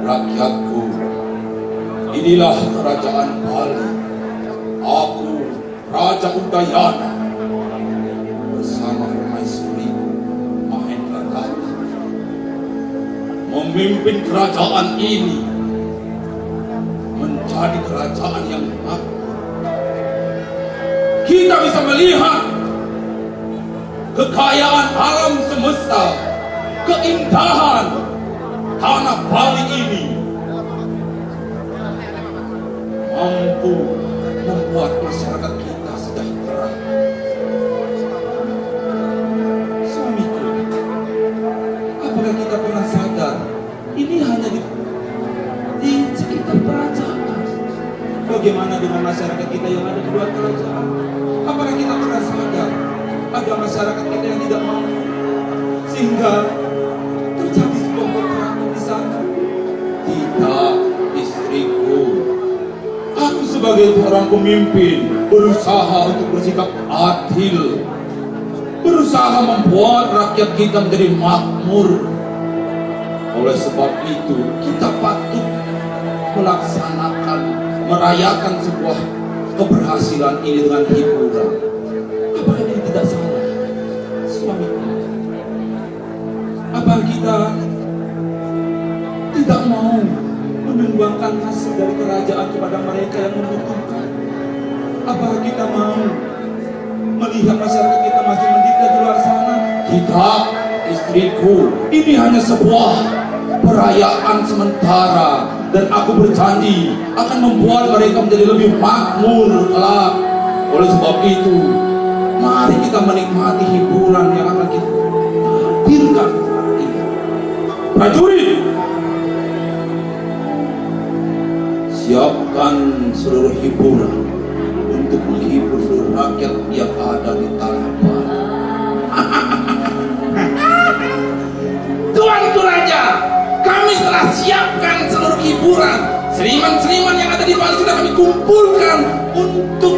Rakyatku, inilah kerajaan Bali. Aku, Raja Udayana, bersama permaisuri Mahendra-Gati, memimpin kerajaan ini menjadi kerajaan yang makmur. Kita bisa melihat kekayaan alam semesta, keindahan tanah Bali ini mampu membuat masyarakat kita sejahtera. Suamiku, apakah kita pernah sadar ini hanya di sekitar kerajaan? Bagaimana dengan masyarakat kita yang ada di luar kerajaan? Apakah kita pernah sadar ada masyarakat kita yang tidak mampu sehingga terjadi sebuah peperangan di sana? Tidak, istriku. Aku sebagai seorang pemimpin berusaha untuk bersikap adil, berusaha membuat rakyat kita menjadi makmur. Oleh sebab itu kita patut melaksanakan, merayakan sebuah keberhasilan ini dengan hiburan. Apakah ini tidak salah, suamiku? Apa kita tidak mau menyumbangkan hasil dari kerajaan kepada mereka yang membutuhkan? Apakah kita mau melihat masyarakat kita makin menderita di luar sana? Tidak, istriku. Ini hanya sebuah perayaan sementara, dan aku berjanji akan membuat mereka menjadi lebih makmur kelak. Oleh sebab itu, mari kita menikmati hiburan yang akan kita hadirkan. Prajurit, siapkan seluruh hiburan untuk menghibur seluruh rakyat yang ada di tanah Bali. Tuanku Raja, kami telah siapkan seluruh hiburan. Seniman-seniman yang ada di Bali sudah kami kumpulkan untuk